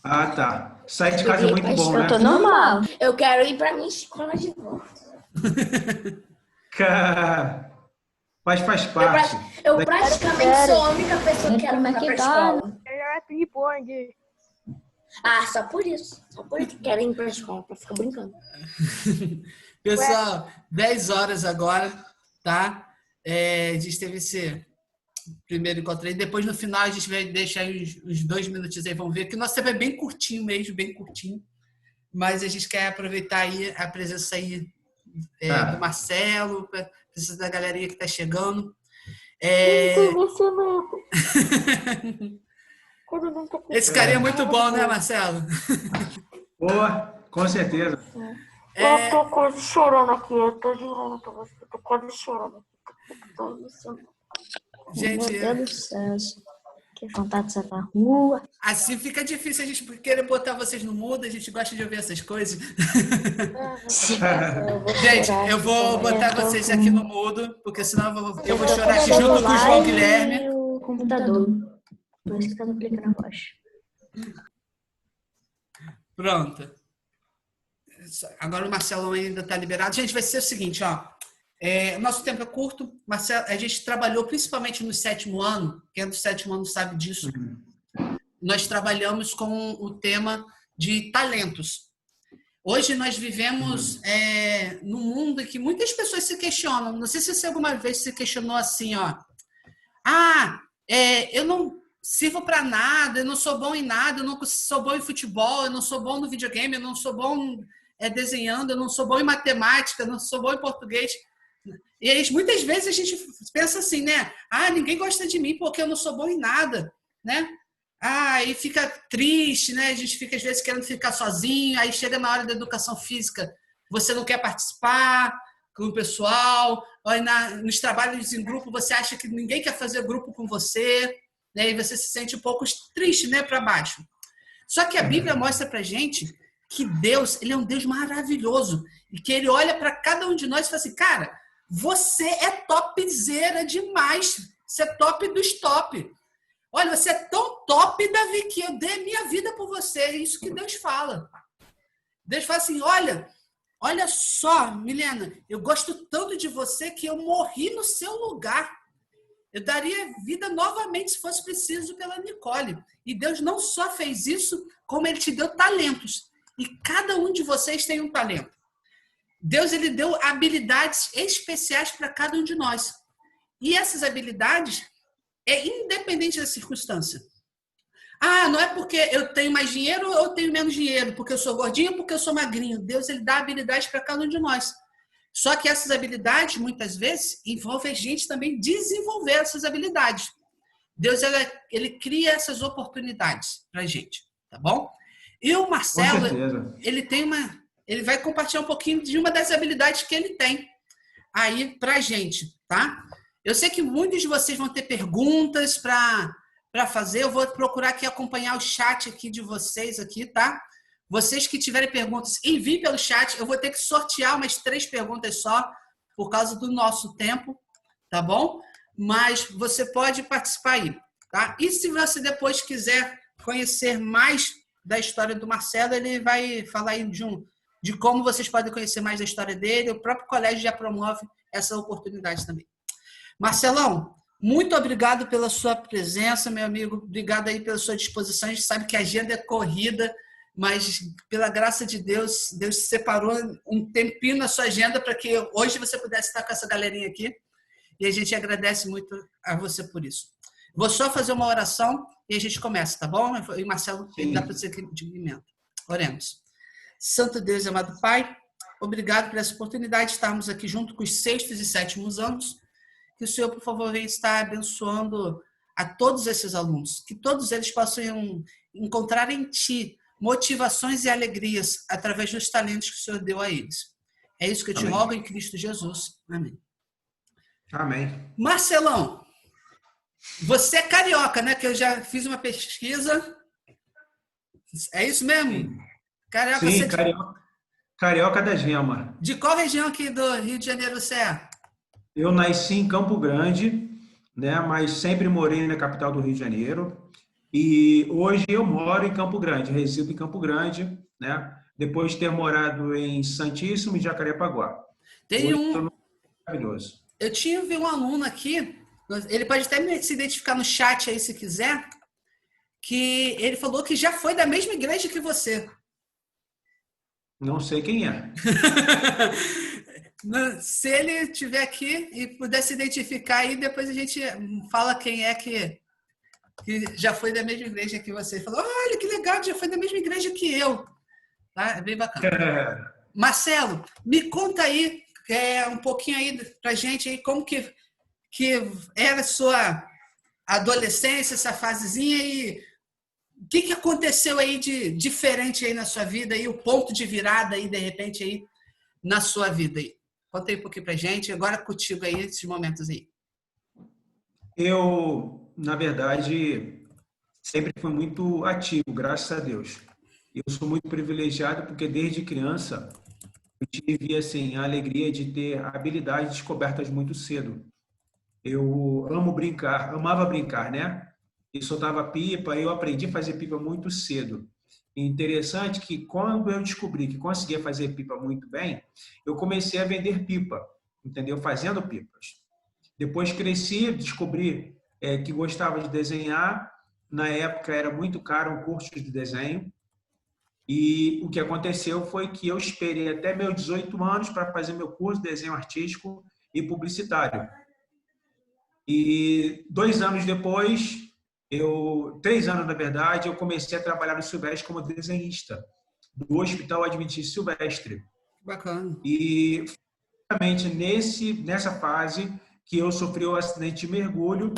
Ah, tá. Sair de casa é muito bom, Eu né? tô normal. Eu quero ir pra minha escola de volta. Cara, mas faz Eu, parte. eu praticamente sou a única pessoa que quer voltar pra escola. É ping-pong. Ah, só por isso. Só por isso que querem ir pra escola, pra ficar brincando. Pessoal, 10 horas agora, tá? A gente teve esse primeiro encontro aí. Depois, no final, a gente vai deixar uns 2 minutinhos aí, vamos ver. Que o nosso tempo é bem curtinho mesmo, bem curtinho. Mas a gente quer aproveitar aí a presença aí do Marcelo, a presença da galerinha que tá chegando. Esse carinha é muito bom, né, Marcelo? Boa, com certeza. Eu tô quase chorando aqui, eu tô jurando pra você, eu tô quase chorando aqui. Tô emocionada. Gente, Meu Deus do céu. Que vontade de sair pra rua. assim fica difícil a gente querer botar vocês no mudo, a gente gosta de ouvir essas coisas. Gente, eu vou botar vocês aqui no mudo, porque senão eu vou chorar aqui junto com o João Guilherme. O computador. Por isso que eu não clico na voz. Pronto. Agora o Marcelo ainda está liberado. Gente, vai ser o seguinte, ó. Nosso tempo é curto. Marcelo, a gente trabalhou principalmente no 7º ano. Quem é do 7º ano sabe disso. Nós trabalhamos com o tema de talentos. Hoje nós vivemos num mundo que muitas pessoas se questionam. Não sei se você alguma vez se questionou assim, ó. Eu não sirvo para nada, eu não sou bom em nada, eu não sou bom em futebol, eu não sou bom no videogame, eu não sou bom desenhando, eu não sou bom em matemática, eu não sou bom em português. E aí, muitas vezes a gente pensa assim, né? Ninguém gosta de mim porque eu não sou bom em nada, né? E fica triste, né? A gente fica, às vezes, querendo ficar sozinho, aí chega na hora da educação física, você não quer participar com o pessoal, ou nos trabalhos em grupo, você acha que ninguém quer fazer grupo com você, né? E você se sente um pouco triste, né? Para baixo. Só que a Bíblia mostra pra gente que Deus, ele é um Deus maravilhoso, e que ele olha para cada um de nós e fala assim, cara, você é topzera demais, você é top dos top. Olha, você é tão top, Davi, que eu dei a minha vida por você. É isso que Deus fala. Deus fala assim, olha só, Milena, eu gosto tanto de você que eu morri no seu lugar. Eu daria vida novamente, se fosse preciso, pela Nicole. E Deus não só fez isso, como ele te deu talentos. E cada um de vocês tem um talento. Deus, ele deu habilidades especiais para cada um de nós. E essas habilidades independente da circunstância. Não é porque eu tenho mais dinheiro ou eu tenho menos dinheiro, porque eu sou gordinho ou porque eu sou magrinho. Deus, ele dá habilidades para cada um de nós. Só que essas habilidades, muitas vezes, envolvem a gente também desenvolver essas habilidades. Deus, ele cria essas oportunidades para a gente, tá bom? E o Marcelo, ele vai compartilhar um pouquinho de uma das habilidades que ele tem aí para a gente, tá? Eu sei que muitos de vocês vão ter perguntas para fazer. Eu vou procurar aqui acompanhar o chat aqui de vocês aqui, tá? Vocês que tiverem perguntas, enviem pelo chat. Eu vou ter que sortear umas 3 perguntas só por causa do nosso tempo, tá bom? Mas você pode participar aí, tá? E se você depois quiser conhecer mais da história do Marcelo, ele vai falar aí de como vocês podem conhecer mais da história dele. O próprio colégio já promove essa oportunidade também. Marcelão, muito obrigado pela sua presença, meu amigo. Obrigado aí pela sua disposição. A gente sabe que a agenda é corrida, mas pela graça de Deus, Deus separou um tempinho na sua agenda para que hoje você pudesse estar com essa galerinha aqui. E a gente agradece muito a você por isso. Vou só fazer uma oração e a gente começa, tá bom? E Marcelo, dá para você seguimento. Oremos. Santo Deus e amado Pai, obrigado por essa oportunidade de estarmos aqui junto com os 6º e 7º anos. Que o Senhor, por favor, venha estar abençoando a todos esses alunos. Que todos eles possam encontrar em Ti motivações e alegrias através dos talentos que o Senhor deu a eles. É isso que eu te rogo em Cristo Jesus. Amém. Amém. Marcelão, você é carioca, né? Que eu já fiz uma pesquisa. É isso mesmo? Sim, Carioca, sim, carioca da Gema. De qual região aqui do Rio de Janeiro você é? Eu nasci em Campo Grande, né? Mas sempre morei na capital do Rio de Janeiro. E hoje eu moro em Campo Grande, resido em Campo Grande, né? Depois de ter morado em Santíssimo e Jacarepaguá. Tem Hoje um, estou maravilhoso. eu tive um aluno aqui, ele pode até se identificar no chat aí se quiser, que ele falou que já foi da mesma igreja que você. Não sei quem é. Se ele estiver aqui e puder se identificar aí, depois a gente fala quem é que já foi da mesma igreja que você. Ele falou, olha que legal, já foi da mesma igreja que eu. Tá? É bem bacana. Marcelo, me conta aí um pouquinho aí pra gente aí como que era a sua adolescência, essa fasezinha e o que aconteceu aí de diferente aí na sua vida e o ponto de virada aí de repente aí na sua vida aí. Conta aí um pouquinho pra gente, agora contigo aí esses momentos aí. Eu, na verdade, sempre fui muito ativo, graças a Deus. Eu sou muito privilegiado porque desde criança eu tive assim a alegria de ter habilidades descobertas muito cedo. Eu amo brincar, amava brincar, né? E soltava pipa, eu aprendi a fazer pipa muito cedo. E interessante que quando eu descobri que conseguia fazer pipa muito bem, eu comecei a vender pipa, entendeu? Fazendo pipas. Depois cresci, descobri que gostava de desenhar. Na época era muito caro um curso de desenho. E o que aconteceu foi que eu esperei até meus 18 anos para fazer meu curso de desenho artístico e publicitário. E 2 anos depois, 3 anos na verdade, eu comecei a trabalhar no Silvestre como desenhista do Hospital Adventista Silvestre. Bacana. E justamente nessa fase que eu sofri um acidente de mergulho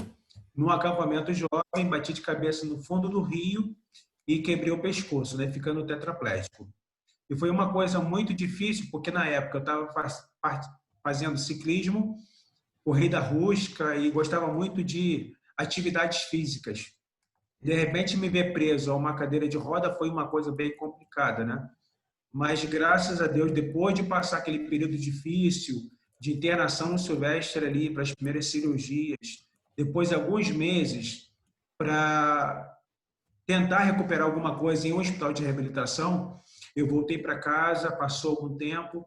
num acampamento jovem, bati de cabeça no fundo do rio e quebrei o pescoço, né, ficando tetraplégico. E foi uma coisa muito difícil, porque na época eu estava fazendo ciclismo, corrida rústica e gostava muito de atividades físicas. De repente, me ver preso a uma cadeira de roda foi uma coisa bem complicada, né? Mas, graças a Deus, depois de passar aquele período difícil de internação no Silvestre ali para as primeiras cirurgias, depois de alguns meses para tentar recuperar alguma coisa em um hospital de reabilitação, eu voltei para casa, passou algum tempo.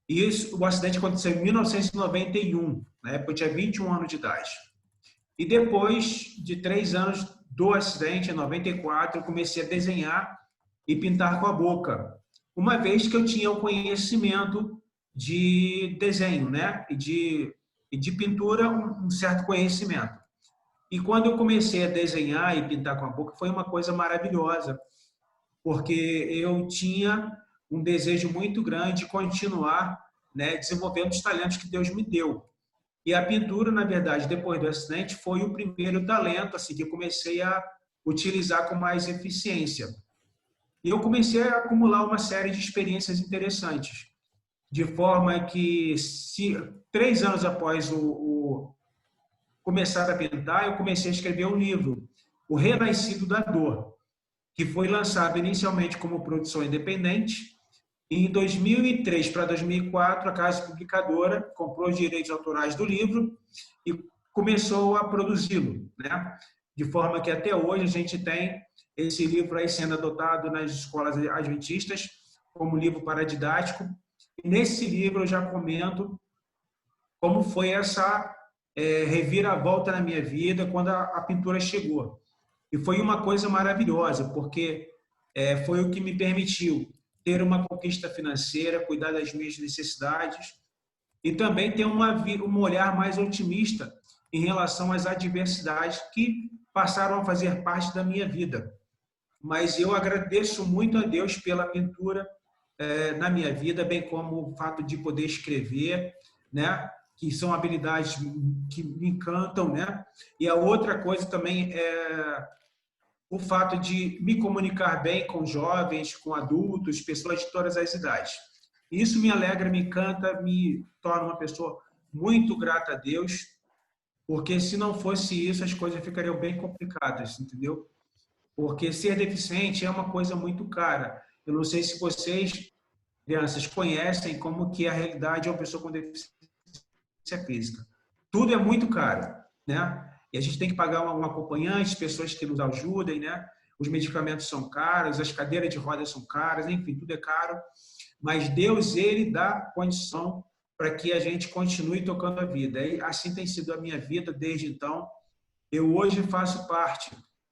E o acidente aconteceu em 1991, na época eu tinha 21 anos de idade. E depois de 3 anos do acidente, em 94, eu comecei a desenhar e pintar com a boca. Uma vez que eu tinha o conhecimento de desenho, né? E de pintura, um certo conhecimento. E quando eu comecei a desenhar e pintar com a boca, foi uma coisa maravilhosa, porque eu tinha um desejo muito grande de continuar, né, desenvolvendo os talentos que Deus me deu. E a pintura, na verdade, depois do acidente, foi o primeiro talento assim, que eu comecei a utilizar com mais eficiência. E eu comecei a acumular uma série de experiências interessantes, de forma que, 3 anos após começar a pintar, eu comecei a escrever um livro, O Renascido da Dor, que foi lançado inicialmente como produção independente. E em 2003 para 2004, a Casa Publicadora comprou os direitos autorais do livro e começou a produzi-lo, né? De forma que até hoje a gente tem esse livro aí sendo adotado nas escolas adventistas como livro paradidático. E nesse livro eu já comento como foi essa reviravolta na minha vida quando a pintura chegou. E foi uma coisa maravilhosa, porque foi o que me permitiu ter uma conquista financeira, cuidar das minhas necessidades e também ter um olhar mais otimista em relação às adversidades que passaram a fazer parte da minha vida. Mas eu agradeço muito a Deus pela pintura na minha vida, bem como o fato de poder escrever, né? Que são habilidades que me encantam, né? E a outra coisa também é o fato de me comunicar bem com jovens, com adultos, pessoas de todas as idades. Isso me alegra, me encanta, me torna uma pessoa muito grata a Deus, porque se não fosse isso, as coisas ficariam bem complicadas, entendeu? Porque ser deficiente é uma coisa muito cara. Eu não sei se vocês, crianças, conhecem como que é a realidade de uma pessoa com deficiência física. Tudo é muito caro, né? E a gente tem que pagar um acompanhante, pessoas que nos ajudem, né? Os medicamentos são caros, as cadeiras de rodas são caras, enfim, tudo é caro. Mas Deus, Ele dá condição para que a gente continue tocando a vida. E assim tem sido a minha vida desde então. Eu hoje faço parte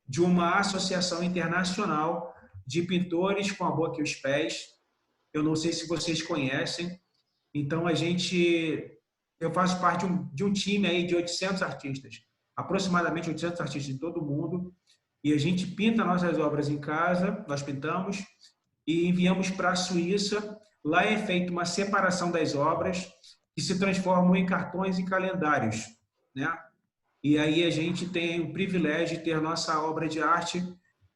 de uma associação internacional de pintores com a boca e os pés. Eu não sei se vocês conhecem. Então, eu faço parte de um time aí de 800 artistas, aproximadamente 800 artistas de todo mundo, e a gente pinta nossas obras em casa, nós pintamos, e enviamos para a Suíça. Lá é feita uma separação das obras, que se transformam em cartões e calendários, né? E aí a gente tem o privilégio de ter nossa obra de arte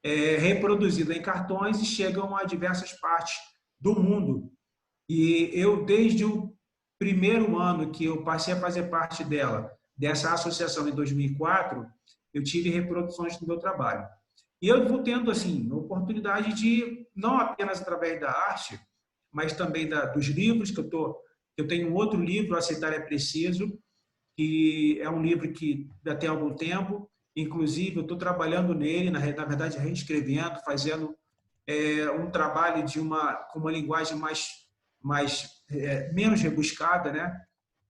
reproduzida em cartões e chegam a diversas partes do mundo. E eu, desde o primeiro ano que eu passei a fazer parte dessa associação em 2004, eu tive reproduções do meu trabalho. E eu vou tendo, assim, a oportunidade de, não apenas através da arte, mas também dos livros, que eu tenho um outro livro, Aceitar é Preciso, que é um livro que já tem algum tempo. Inclusive, eu estou trabalhando nele, na verdade, reescrevendo, fazendo um trabalho com uma linguagem menos rebuscada, né?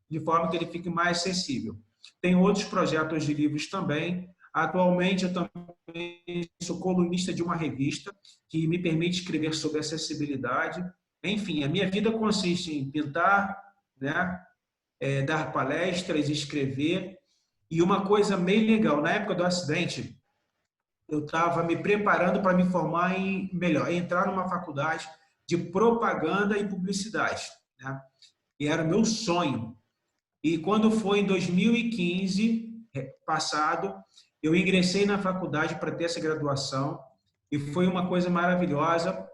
De forma que ele fique mais acessível. Tem outros projetos de livros também. Atualmente, eu também sou colunista de uma revista que me permite escrever sobre acessibilidade. Enfim, a minha vida consiste em pintar, né? Dar palestras, escrever. E uma coisa meio legal, na época do acidente, eu estava me preparando para me formar entrar numa faculdade de propaganda e publicidade, né? E era o meu sonho. E quando foi em 2015, passado, eu ingressei na faculdade para ter essa graduação e foi uma coisa maravilhosa.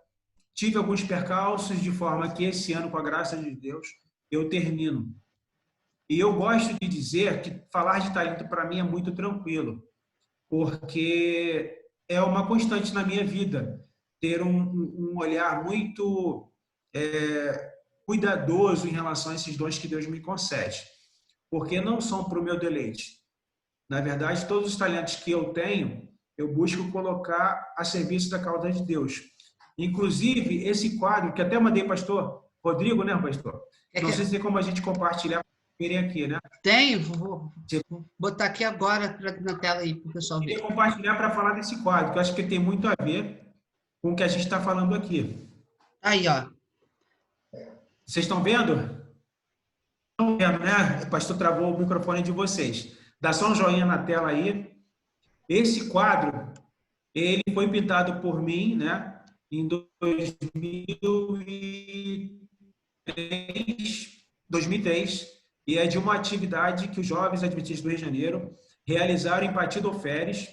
Tive alguns percalços de forma que esse ano, com a graça de Deus, eu termino. E eu gosto de dizer que falar de talento para mim é muito tranquilo, porque é uma constante na minha vida, ter um olhar muito cuidadoso em relação a esses dons que Deus me concede, porque não são para o meu deleite. Na verdade, todos os talentos que eu tenho, eu busco colocar a serviço da causa de Deus. Inclusive, esse quadro, que até mandei pastor Rodrigo, né, pastor? Não sei se tem como a gente compartilhar aqui, né? Tem, vou botar aqui agora na tela aí para o pessoal ver. Queria compartilhar para falar desse quadro, que eu acho que tem muito a ver com o que a gente está falando aqui. Aí, ó. Vocês estão vendo? Estão vendo, né? O pastor travou o microfone de vocês. Dá só um joinha na tela aí. Esse quadro, ele foi pintado por mim, né? Em 2003, e é de uma atividade que os jovens adventistas do Rio de Janeiro realizaram em Partido Alferes,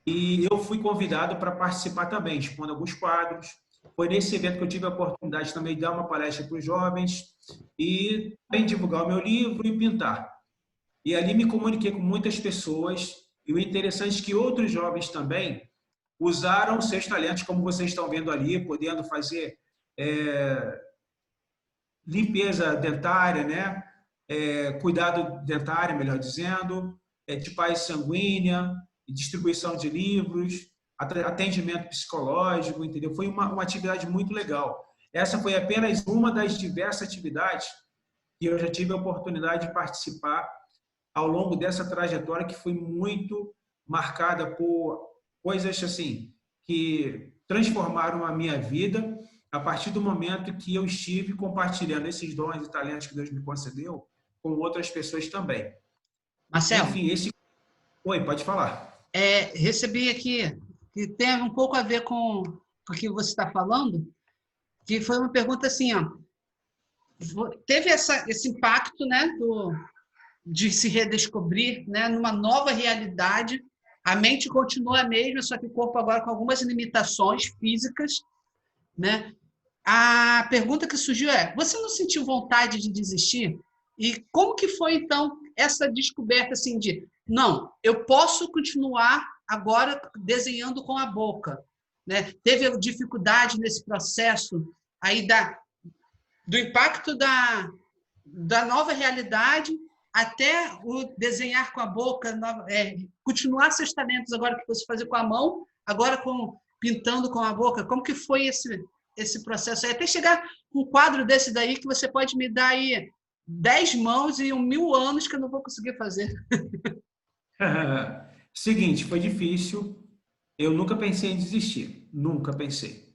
e eu fui convidado para participar também, expondo alguns quadros. Foi nesse evento que eu tive a oportunidade também de dar uma palestra para os jovens e também divulgar o meu livro e pintar. E ali me comuniquei com muitas pessoas, e o interessante é que outros jovens também usaram seus talentos, como vocês estão vendo ali, podendo fazer limpeza dentária, né? Cuidado dentário, melhor dizendo, tipagem sanguínea, distribuição de livros, atendimento psicológico, entendeu? Foi uma atividade muito legal. Essa foi apenas uma das diversas atividades que eu já tive a oportunidade de participar ao longo dessa trajetória, que foi muito marcada por coisas assim que transformaram a minha vida a partir do momento que eu estive compartilhando esses dons e talentos que Deus me concedeu com outras pessoas também. Marcelo. Enfim, Oi, pode falar. Recebi aqui, que tem um pouco a ver com o que você está falando, que foi uma pergunta assim, ó. Teve esse impacto, né, de se redescobrir, né, numa nova realidade. A mente continua a mesma, só que o corpo agora com algumas limitações físicas, né? A pergunta que surgiu é: você não sentiu vontade de desistir? E como que foi, então, essa descoberta assim de, não, eu posso continuar agora desenhando com a boca, né? Teve dificuldade nesse processo aí do impacto da nova realidade até o desenhar com a boca, continuar seus talentos agora que você fazia com a mão, agora pintando com a boca. Como que foi esse processo aí? Até chegar um quadro desse daí que você pode me dar aí 10 mãos e 1000 anos que eu não vou conseguir fazer. Seguinte, foi difícil. Eu nunca pensei em desistir, nunca pensei.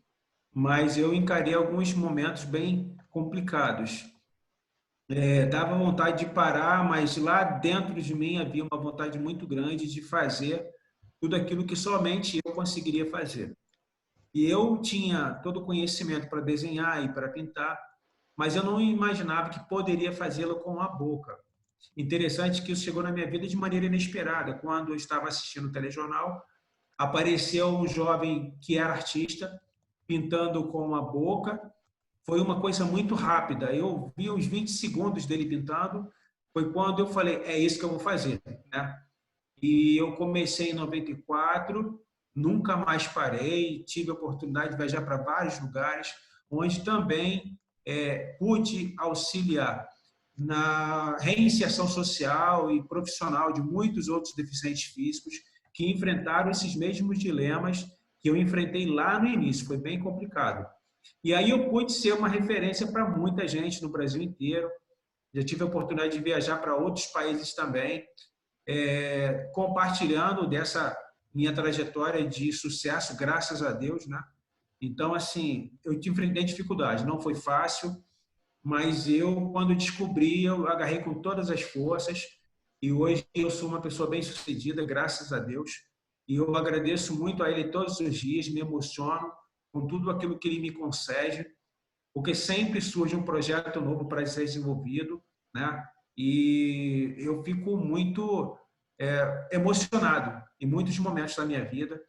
Mas eu encarei alguns momentos bem complicados. Dava vontade de parar, mas lá dentro de mim havia uma vontade muito grande de fazer tudo aquilo que somente eu conseguiria fazer. E eu tinha todo o conhecimento para desenhar e para pintar, mas eu não imaginava que poderia fazê-lo com a boca. Interessante que isso chegou na minha vida de maneira inesperada. Quando eu estava assistindo o telejornal, apareceu um jovem que era artista, pintando com a boca. Foi uma coisa muito rápida. Eu vi uns 20 segundos dele pintando. Foi quando eu falei, é isso que eu vou fazer, né? E eu comecei em 94, nunca mais parei. Tive a oportunidade de viajar para vários lugares, onde também pude auxiliar na reinserção social e profissional de muitos outros deficientes físicos que enfrentaram esses mesmos dilemas que eu enfrentei lá no início. Foi bem complicado. E aí eu pude ser uma referência para muita gente no Brasil inteiro. Já tive a oportunidade de viajar para outros países também, compartilhando dessa minha trajetória de sucesso, graças a Deus, né? Então, assim, eu enfrentei dificuldades. Não foi fácil, mas eu, quando descobri, eu agarrei com todas as forças e hoje eu sou uma pessoa bem-sucedida, graças a Deus. E eu agradeço muito a Ele todos os dias, me emociono com tudo aquilo que Ele me concede, porque sempre surge um projeto novo para ser desenvolvido, né? E eu fico muito emocionado em muitos momentos da minha vida,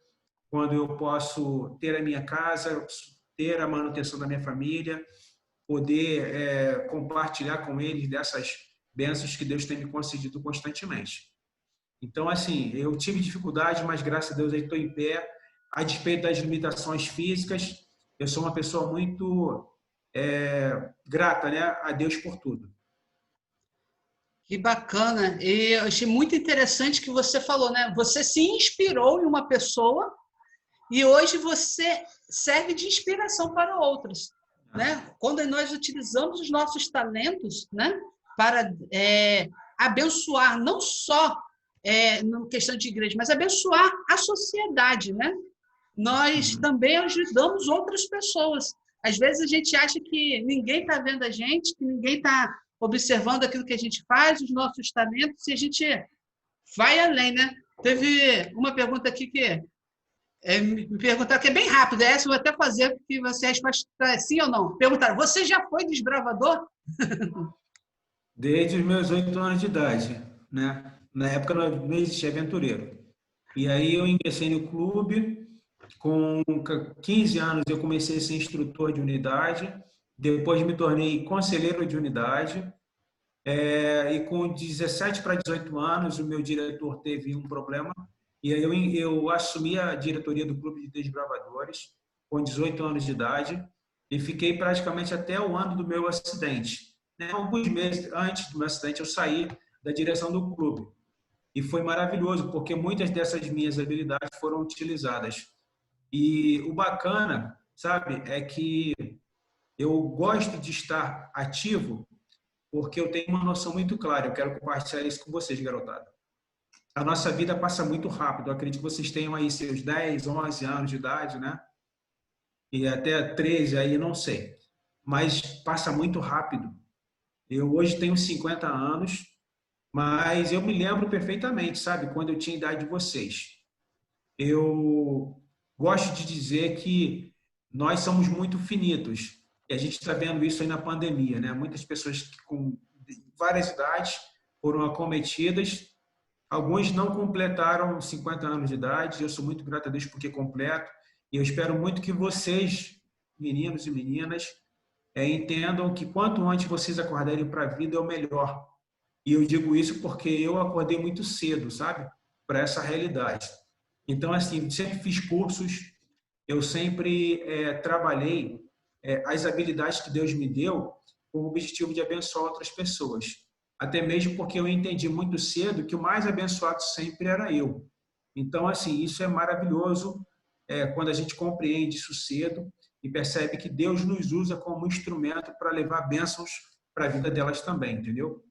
quando eu posso ter a minha casa, ter a manutenção da minha família, poder compartilhar com eles dessas bênçãos que Deus tem me concedido constantemente. Então, assim, eu tive dificuldade, mas graças a Deus eu estou em pé, a despeito das limitações físicas. Eu sou uma pessoa muito grata, né, a Deus por tudo. Que bacana. E eu achei muito interessante que você falou, né? Você se inspirou em uma pessoa e hoje você serve de inspiração para outros, né? Quando nós utilizamos os nossos talentos, né, para abençoar, não só na questão de igreja, mas abençoar a sociedade, né? Nós também ajudamos outras pessoas. Às vezes a gente acha que ninguém está vendo a gente, que ninguém está observando aquilo que a gente faz, os nossos talentos, e a gente vai além, né? Teve uma pergunta aqui que me perguntaram, que é bem rápida, essa eu vou até fazer, porque você resposta é sim ou não. Perguntaram, você já foi desbravador? Desde os meus 8 anos de idade, né? Na época não existia aventureiro. E aí eu ingressei no clube, com 15 anos eu comecei a ser instrutor de unidade, depois me tornei conselheiro de unidade, e com 17 para 18 anos o meu diretor teve um problema, e aí eu assumi a diretoria do Clube de Desbravadores, com 18 anos de idade, e fiquei praticamente até o ano do meu acidente. Alguns meses antes do meu acidente eu saí da direção do clube, e foi maravilhoso, porque muitas dessas minhas habilidades foram utilizadas. E o bacana, sabe, é que eu gosto de estar ativo porque eu tenho uma noção muito clara. Eu quero compartilhar isso com vocês, garotada. A nossa vida passa muito rápido. Eu acredito que vocês tenham aí seus 10, 11 anos de idade, né? E até 13, aí não sei. Mas passa muito rápido. Eu hoje tenho 50 anos, mas eu me lembro perfeitamente, sabe? Quando eu tinha a idade de vocês. Eu gosto de dizer que nós somos muito finitos. E a gente está vendo isso aí na pandemia, né? Muitas pessoas com várias idades foram acometidas. Alguns não completaram 50 anos de idade. Eu sou muito grato a Deus porque completo. E eu espero muito que vocês, meninos e meninas, entendam que quanto antes vocês acordarem para a vida é o melhor. E eu digo isso porque eu acordei muito cedo, sabe? Para essa realidade. Então, assim, sempre fiz cursos, eu sempre trabalhei as habilidades que Deus me deu com o objetivo de abençoar outras pessoas. até mesmo porque eu entendi muito cedo que o mais abençoado sempre era eu. Então, assim, isso é maravilhoso quando a gente compreende isso cedo e percebe que Deus nos usa como instrumento para levar bênçãos para a vida delas também, entendeu?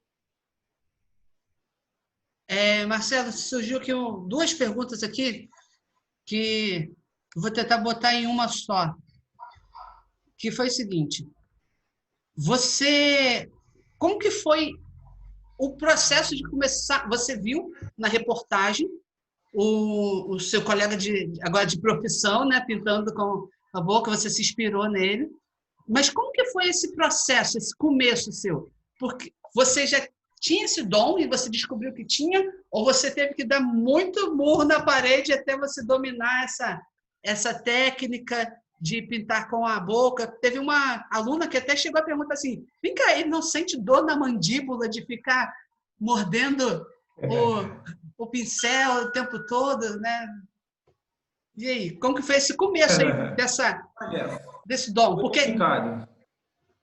Marcelo, surgiu aqui duas perguntas aqui que vou tentar botar em uma só. Que foi o seguinte: como que foi o processo de começar? Você viu na reportagem o seu colega agora de profissão, né, pintando com a boca, você se inspirou nele. Mas como que foi esse processo, esse começo seu? Porque você já tinha esse dom e você descobriu que tinha, ou você teve que dar muito murro na parede até você dominar essa técnica de pintar com a boca? Teve uma aluna que até chegou a perguntar assim: vem cá, ele não sente dor na mandíbula de ficar mordendo o pincel o tempo todo, né? E aí, como que foi esse começo aí desse dom? Porque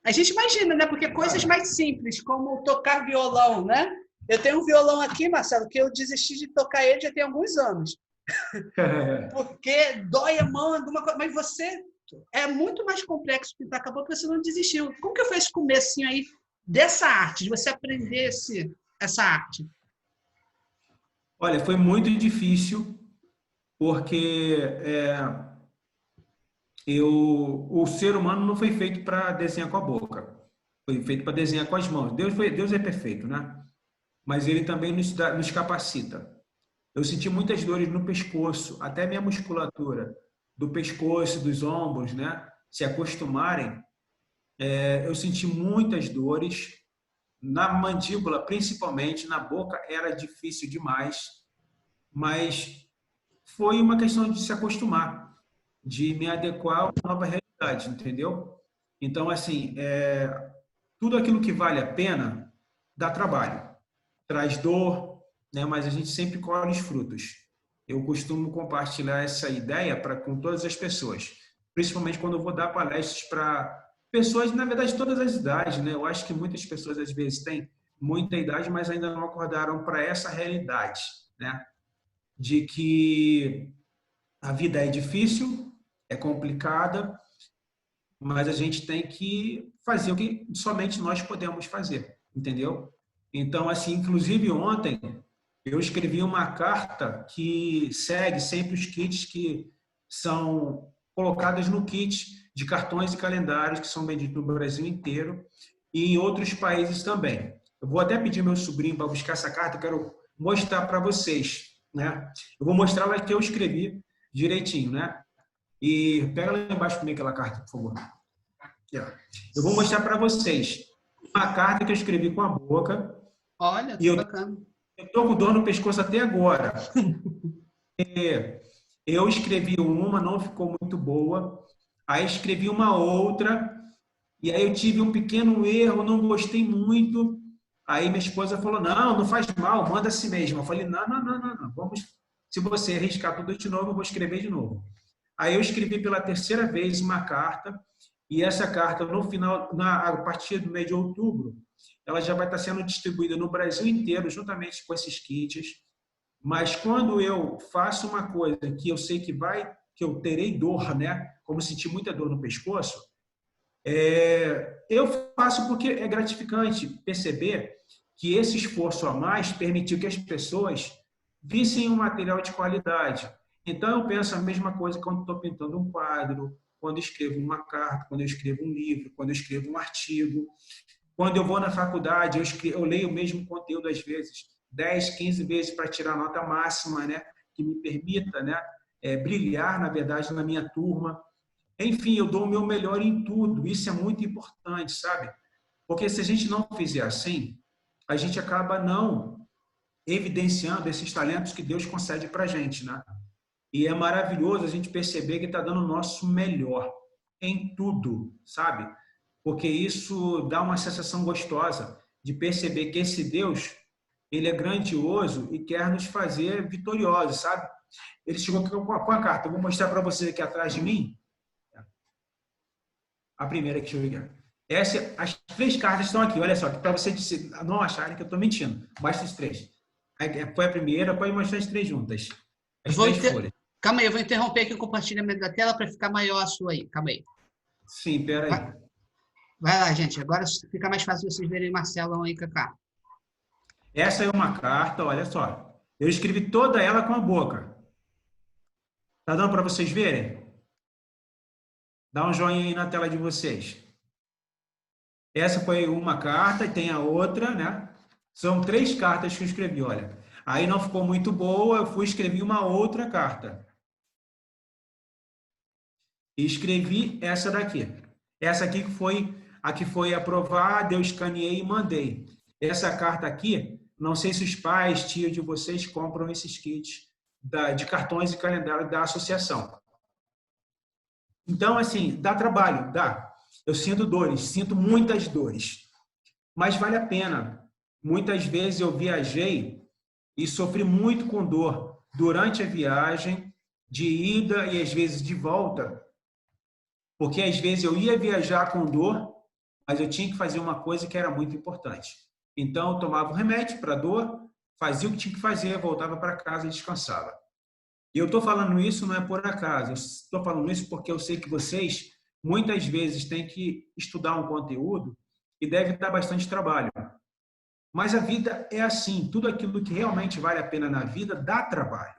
a gente imagina, né? Porque coisas mais simples, como tocar violão, né? Eu tenho um violão aqui, Marcelo, que eu desisti de tocar ele já tem alguns anos. Porque dói a mão, alguma coisa. Mas você é muito mais complexo pintar com a boca, você não desistiu. Como que foi esse comecinho aí dessa arte, de você aprender essa arte? Olha, foi muito difícil, porque o ser humano não foi feito para desenhar com a boca, foi feito para desenhar com as mãos. Deus é perfeito, né? Mas ele também nos capacita. Eu senti muitas dores no pescoço, até minha musculatura do pescoço, dos ombros, né, se acostumarem. Eu senti muitas dores na mandíbula, principalmente na boca, era difícil demais, mas foi uma questão de se acostumar, de me adequar a uma nova realidade, entendeu? Então, assim, tudo aquilo que vale a pena dá trabalho, traz dor, né? Mas a gente sempre colhe os frutos. Eu costumo compartilhar essa ideia com todas as pessoas, principalmente quando eu vou dar palestras para pessoas, na verdade, de todas as idades, né? Eu acho que muitas pessoas, às vezes, têm muita idade, mas ainda não acordaram para essa realidade, né? De que a vida é difícil, é complicada, mas a gente tem que fazer o que somente nós podemos fazer, entendeu? Então, assim, inclusive ontem, eu escrevi uma carta que segue sempre os kits que são colocados no kit de cartões e calendários que são vendidos no Brasil inteiro e em outros países também. Eu vou até pedir meu sobrinho para buscar essa carta, eu quero mostrar para vocês, né? Eu vou mostrar lá que eu escrevi direitinho, né? E pega lá embaixo para mim aquela carta, por favor. Eu vou mostrar para vocês uma carta que eu escrevi com a boca. Olha, que bacana. Eu estou com dor no pescoço até agora. Eu escrevi uma, não ficou muito boa. Aí escrevi uma outra. E aí eu tive um pequeno erro, não gostei muito. Aí minha esposa falou, não faz mal, manda assim mesmo. Eu falei, não. Vamos, se você arriscar tudo de novo, eu vou escrever de novo. Aí eu escrevi pela terceira vez uma carta. E essa carta, no final, a partir do mês de outubro, ela já vai estar sendo distribuída no Brasil inteiro, juntamente com esses kits. Mas quando eu faço uma coisa que eu sei que eu terei dor, né? Como senti muita dor no pescoço, eu faço porque é gratificante perceber que esse esforço a mais permitiu que as pessoas vissem um material de qualidade. Então, eu penso a mesma coisa quando estou pintando um quadro, quando escrevo uma carta, quando eu escrevo um livro, quando eu escrevo um artigo. Quando eu vou na faculdade, eu leio o mesmo conteúdo, às vezes, 10, 15 vezes para tirar a nota máxima, né? Que me permita, né? Brilhar, na verdade, na minha turma. Enfim, eu dou o meu melhor em tudo. Isso é muito importante, sabe? Porque se a gente não fizer assim, a gente acaba não evidenciando esses talentos que Deus concede para a gente, né? E é maravilhoso a gente perceber que está dando o nosso melhor em tudo, sabe? Porque isso dá uma sensação gostosa de perceber que esse Deus, ele é grandioso e quer nos fazer vitoriosos, sabe? Ele chegou aqui com a carta. Eu vou mostrar para vocês aqui atrás de mim. A primeira que chegou aqui. As 3 cartas estão aqui, olha só, para vocês não acharem que eu estou mentindo. Basta as 3. Foi a primeira, pode mostrar as 3 juntas. As 3 folhas. Calma aí, eu vou interromper aqui o compartilhamento da tela para ficar maior a sua aí. Calma aí. Sim, peraí. Vai lá, gente. Agora fica mais fácil vocês verem Marcelão aí, Cacá. Essa é uma carta, olha só. Eu escrevi toda ela com a boca. Tá dando para vocês verem? Dá um joinha aí na tela de vocês. Essa foi uma carta e tem a outra, né? São 3 cartas que eu escrevi, olha. Aí não ficou muito boa, eu fui escrevi uma outra carta. E escrevi essa daqui. Essa aqui que foi a que foi aprovada, eu escaneei e mandei. Essa carta aqui, não sei se os pais, tios de vocês compram esses kits de cartões e calendário da associação. Então, assim, dá trabalho, dá. Eu sinto dores, sinto muitas dores, mas vale a pena. Muitas vezes eu viajei e sofri muito com dor durante a viagem, de ida e às vezes de volta, porque às vezes eu ia viajar com dor, mas eu tinha que fazer uma coisa que era muito importante. Então, eu tomava um remédio para dor, fazia o que tinha que fazer, voltava para casa e descansava. E eu estou falando isso não é por acaso, eu estou falando isso porque eu sei que vocês muitas vezes têm que estudar um conteúdo e deve dar bastante trabalho. Mas a vida é assim, tudo aquilo que realmente vale a pena na vida dá trabalho.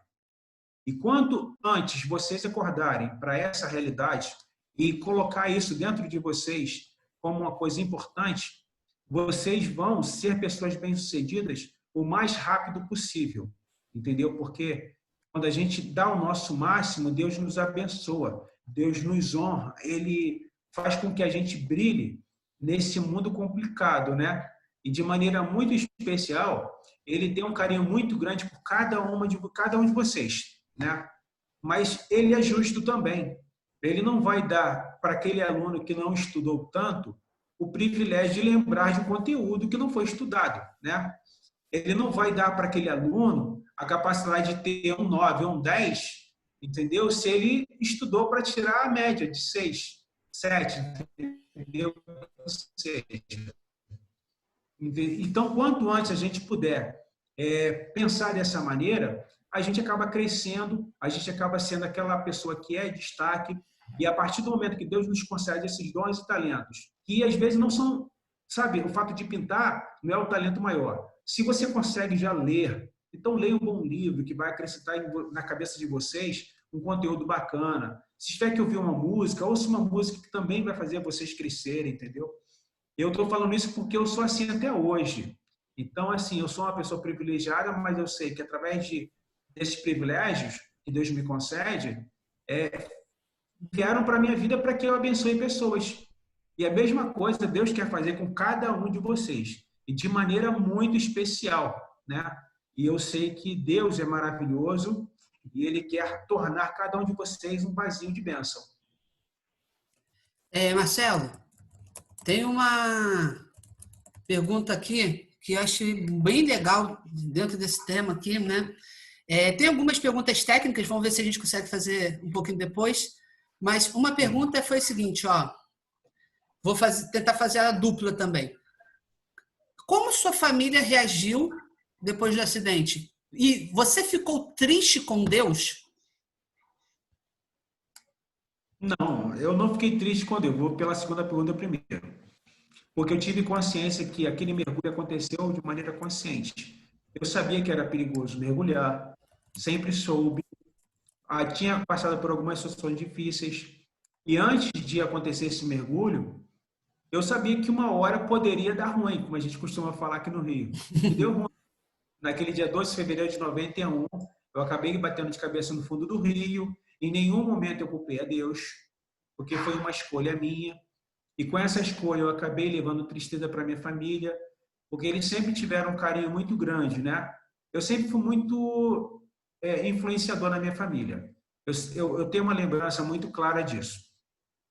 E quanto antes vocês acordarem para essa realidade e colocar isso dentro de vocês como uma coisa importante, vocês vão ser pessoas bem-sucedidas o mais rápido possível, entendeu? Porque quando a gente dá o nosso máximo, Deus nos abençoa, Deus nos honra, Ele faz com que a gente brilhe nesse mundo complicado, né? E de maneira muito especial, Ele tem um carinho muito grande por cada um de vocês, né? Mas Ele é justo também. Ele não vai dar para aquele aluno que não estudou tanto o privilégio de lembrar de um conteúdo que não foi estudado, né? Ele não vai dar para aquele aluno a capacidade de ter um 9 ou um 10, entendeu? Se ele estudou para tirar a média de 6, 7, entendeu? Então, quanto antes a gente puder pensar dessa maneira, a gente acaba crescendo, a gente acaba sendo aquela pessoa que é destaque, e a partir do momento que Deus nos concede esses dons e talentos, que às vezes não são, sabe, o fato de pintar não é o talento maior. Se você consegue já ler, então leia um bom livro que vai acrescentar na cabeça de vocês um conteúdo bacana. Se tiver que ouvir uma música, ouça uma música que também vai fazer vocês crescerem, entendeu? Eu estou falando isso porque eu sou assim até hoje. Então, assim, eu sou uma pessoa privilegiada, mas eu sei que através desses privilégios que Deus me concede, vieram para a minha vida para que eu abençoe pessoas. E a mesma coisa Deus quer fazer com cada um de vocês, e de maneira muito especial, né? E eu sei que Deus é maravilhoso e Ele quer tornar cada um de vocês um vasinho de bênção. Marcelo, tem uma pergunta aqui que eu achei bem legal dentro desse tema aqui, né? Tem algumas perguntas técnicas, vamos ver se a gente consegue fazer um pouquinho depois, mas uma pergunta foi a seguinte, ó, vou tentar fazer ela dupla também. Como sua família reagiu depois do acidente? E você ficou triste com Deus? Não, eu não fiquei triste com Deus. Vou pela segunda pergunta primeiro. Porque eu tive consciência que aquele mergulho aconteceu de maneira consciente. Eu sabia que era perigoso mergulhar, sempre soube. Tinha passado por algumas situações difíceis. E antes de acontecer esse mergulho, eu sabia que uma hora poderia dar ruim, como a gente costuma falar aqui no Rio. E deu ruim. Naquele dia 12 de fevereiro de 91, eu acabei batendo de cabeça no fundo do rio. Em nenhum momento eu culpei a Deus, porque foi uma escolha minha. E com essa escolha eu acabei levando tristeza para minha família, porque eles sempre tiveram um carinho muito grande, né? Eu sempre fui muito influenciador na minha família. Eu tenho uma lembrança muito clara disso.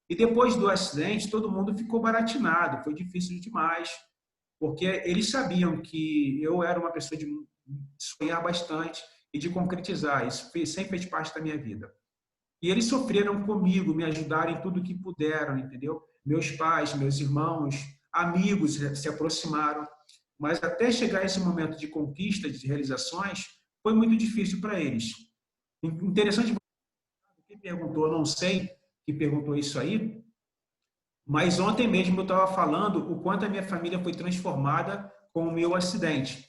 E depois do acidente, todo mundo ficou baratinado, foi difícil demais, porque eles sabiam que eu era uma pessoa de sonhar bastante e de concretizar. Isso sempre fez parte da minha vida. E eles sofreram comigo, me ajudaram em tudo que puderam, entendeu? Meus pais, meus irmãos, amigos se aproximaram. Mas até chegar esse momento de conquista, de realizações, foi muito difícil para eles. Interessante, quem perguntou, não sei, que perguntou isso aí, mas ontem mesmo eu estava falando o quanto a minha família foi transformada com o meu acidente.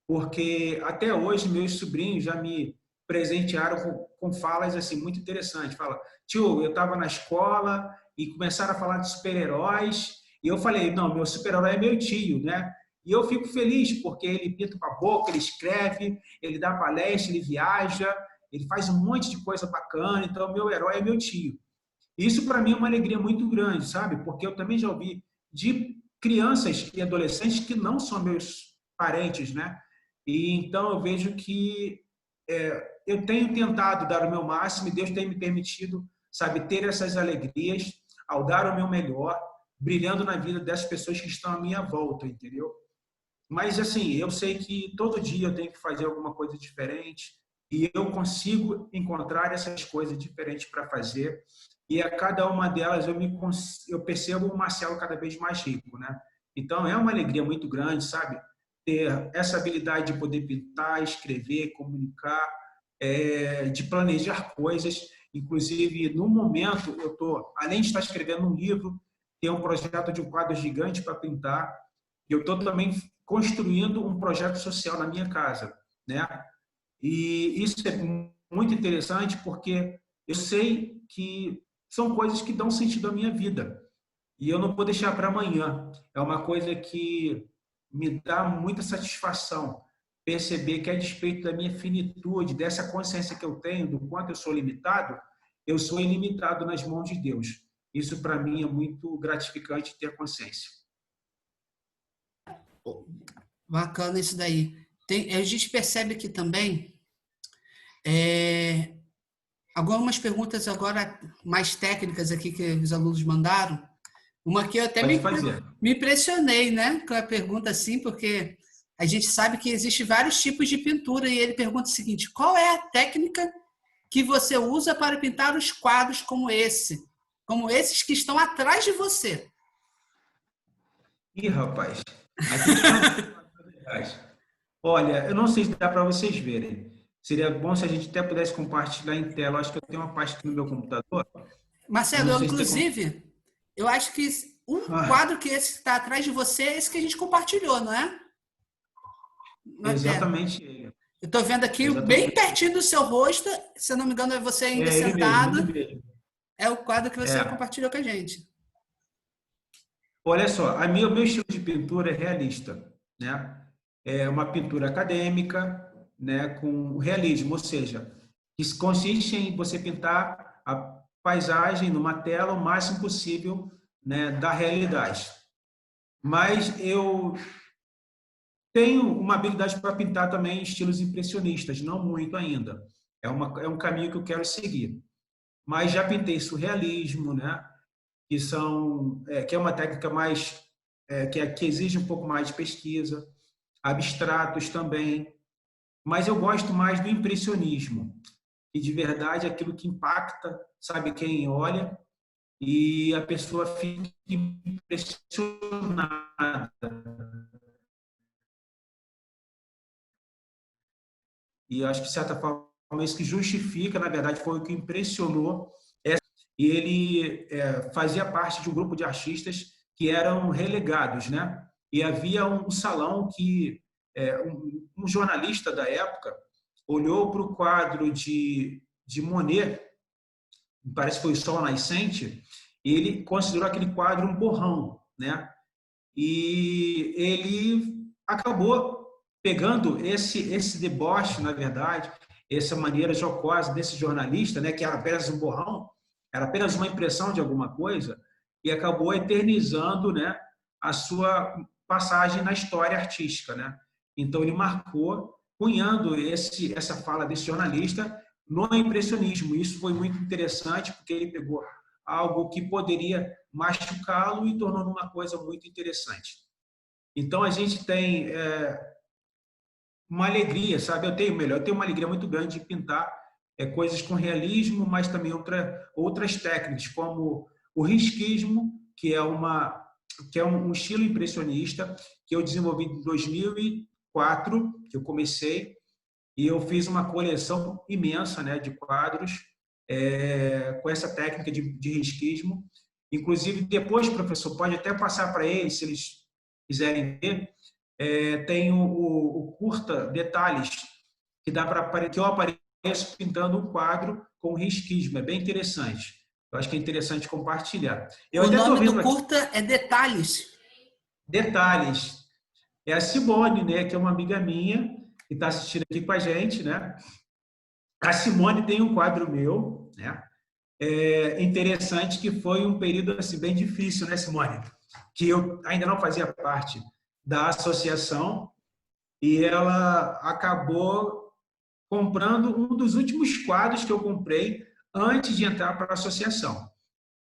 Porque até hoje meus sobrinhos já me presentearam com falas assim muito interessantes. Fala, tio, eu estava na escola e começaram a falar de super-heróis e eu falei, não, meu super-herói é meu tio, né? E eu fico feliz porque ele pinta com a boca, ele escreve, ele dá palestra, ele viaja, ele faz um monte de coisa bacana. Então, meu herói é meu tio. Isso para mim é uma alegria muito grande, sabe? Porque eu também já ouvi de crianças e adolescentes que não são meus parentes, né? E então eu vejo que eu tenho tentado dar o meu máximo e Deus tem me permitido, sabe, ter essas alegrias ao dar o meu melhor, brilhando na vida dessas pessoas que estão à minha volta, entendeu? Mas assim, eu sei que todo dia eu tenho que fazer alguma coisa diferente e eu consigo encontrar essas coisas diferentes para fazer. E a cada uma delas eu percebo o Marcelo cada vez mais rico, né? Então é uma alegria muito grande, sabe? Ter essa habilidade de poder pintar, escrever, comunicar, de planejar coisas. Inclusive, no momento, eu estou, além de estar escrevendo um livro, ter um projeto de um quadro gigante para pintar. Eu estou também construindo um projeto social na minha casa, né? E isso é muito interessante porque eu sei que são coisas que dão sentido à minha vida. E eu não vou deixar para amanhã. É uma coisa que me dá muita satisfação perceber que, a despeito da minha finitude, dessa consciência que eu tenho, do quanto eu sou ilimitado nas mãos de Deus. Isso, para mim, é muito gratificante ter consciência. Bacana isso daí. A gente percebe aqui também algumas perguntas agora mais técnicas aqui que os alunos mandaram. Uma que eu até me impressionei, né? Com a pergunta assim, porque a gente sabe que existem vários tipos de pintura e ele pergunta o seguinte: qual é a técnica que você usa para pintar os quadros como esses que estão atrás de você? Ih, rapaz, aqui olha, eu não sei se dá para vocês verem. Seria bom se a gente até pudesse compartilhar em tela. Acho que eu tenho uma parte aqui no meu computador. Marcelo, inclusive, eu acho que um quadro que esse está atrás de você é esse que a gente compartilhou, não é? Exatamente ele. Eu estou vendo aqui bem pertinho do seu rosto, se eu não me engano é você ainda sentado. É o quadro que você compartilhou com a gente. Olha só, o meu estilo de pintura é realista, né? É uma pintura acadêmica, né, com realismo, ou seja, que consiste em você pintar a paisagem numa tela o máximo possível, né, da realidade. Mas eu tenho uma habilidade para pintar também estilos impressionistas, não muito ainda. É um caminho que eu quero seguir. Mas já pintei surrealismo, né? Que é uma técnica mais que exige um pouco mais de pesquisa, abstratos também. Mas eu gosto mais do impressionismo, e de verdade é aquilo que impacta, sabe, quem olha e a pessoa fica impressionada. E acho que, de certa forma, isso que justifica, na verdade, foi o que impressionou. E ele fazia parte de um grupo de artistas que eram relegados, né? E havia um salão que um jornalista da época olhou para o quadro de Monet, parece que foi o Sol Nascente, e ele considerou aquele quadro um borrão, né? E ele acabou pegando esse deboche, na verdade, essa maneira jocosa desse jornalista, né, que era apenas um borrão, era apenas uma impressão de alguma coisa, e acabou eternizando, né, a sua passagem na história artística, né? Então ele marcou, cunhando essa fala desse jornalista no impressionismo. Isso foi muito interessante porque ele pegou algo que poderia machucá-lo e tornou uma coisa muito interessante. Então a gente tem uma alegria, sabe? Eu tenho uma alegria muito grande de pintar coisas com realismo, mas também outras técnicas, como o risquismo, que é um estilo impressionista que eu desenvolvi em 2004, que eu comecei, e eu fiz uma coleção imensa, né, de quadros com essa técnica de risquismo. Inclusive, depois, professor, pode até passar para eles, se eles quiserem ver, tem o curta Detalhes, que eu apareço pintando um quadro com risquismo. É bem interessante. Eu acho que é interessante compartilhar. Eu O até tô nome do vendo curta é Detalhes. Detalhes. É a Simone, né, que é uma amiga minha, que está assistindo aqui com a gente, né? A Simone tem um quadro meu, né? Interessante que foi um período assim, bem difícil, né, Simone? Que eu ainda não fazia parte da associação e ela acabou comprando um dos últimos quadros que eu comprei antes de entrar para a associação.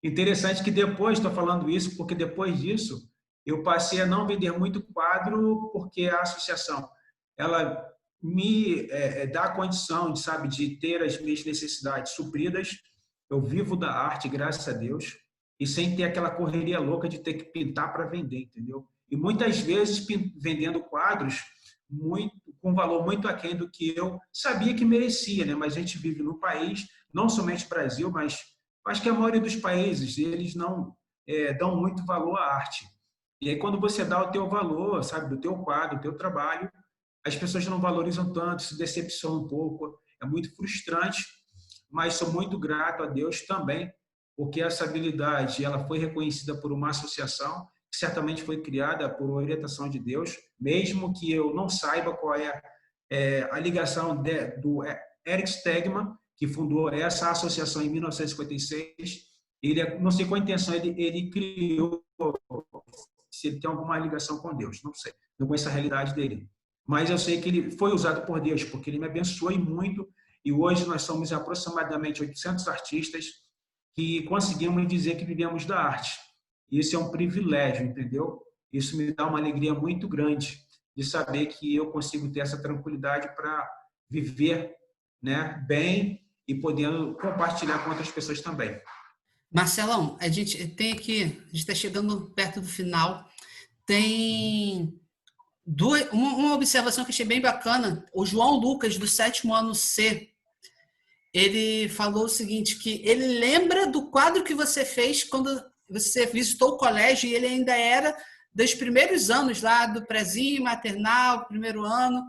Interessante que depois, estou falando isso porque depois disso eu passei a não vender muito quadro porque a associação ela me dá a condição de, sabe, de ter as minhas necessidades supridas. Eu vivo da arte, graças a Deus, e sem ter aquela correria louca de ter que pintar para vender, entendeu? E muitas vezes vendendo quadros com valor muito aquém do que eu sabia que merecia, né? Mas a gente vive num país, não somente Brasil, mas acho que a maioria dos países, eles não dão muito valor à arte. E aí, quando você dá o teu valor, sabe, do teu quadro, do teu trabalho, as pessoas não valorizam tanto, se decepcionam um pouco. É muito frustrante, mas sou muito grato a Deus também, porque essa habilidade ela foi reconhecida por uma associação que certamente foi criada por orientação de Deus, mesmo que eu não saiba qual é a ligação do Eric Stegman, que fundou essa associação em 1956. Ele, não sei qual a intenção ele criou, se ele tem alguma ligação com Deus, não sei, não conheço a realidade dele. Mas eu sei que ele foi usado por Deus, porque ele me abençoou muito, e hoje nós somos aproximadamente 800 artistas que conseguimos dizer que vivemos da arte. Isso é um privilégio, entendeu? Isso me dá uma alegria muito grande de saber que eu consigo ter essa tranquilidade para viver, né, bem e podendo compartilhar com outras pessoas também. Marcelão, a gente está chegando perto do final. Tem uma observação que achei bem bacana. O João Lucas, do 7º ano C, ele falou o seguinte, que ele lembra do quadro que você fez quando você visitou o colégio e ele ainda era dos primeiros anos lá, do prézinho, maternal, primeiro ano.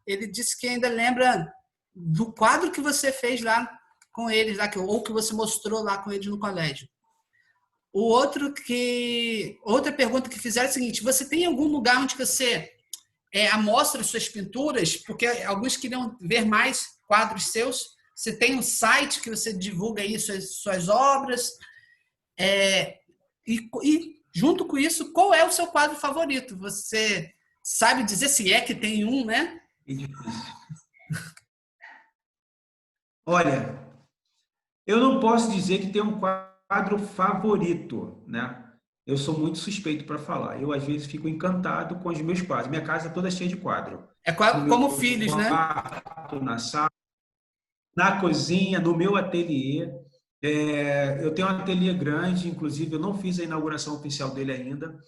Ele disse que ainda lembra do quadro que você fez lá com eles, lá, ou que você mostrou lá com eles no colégio. Outra pergunta que fizeram é a seguinte, você tem algum lugar onde você amostra suas pinturas? Porque alguns queriam ver mais quadros seus. Você tem um site que você divulga aí suas obras? E junto com isso, qual é o seu quadro favorito? Você sabe dizer se é que tem um, né? É difícil. Olha, eu não posso dizer que tem um quadro favorito, né? Eu sou muito suspeito para falar. Eu, às vezes, fico encantado com os meus quadros. Minha casa é toda cheia de quadro. É como filhos, né? Na sala, na cozinha, no meu ateliê. Eu tenho um ateliê grande, inclusive eu não fiz a inauguração oficial dele ainda,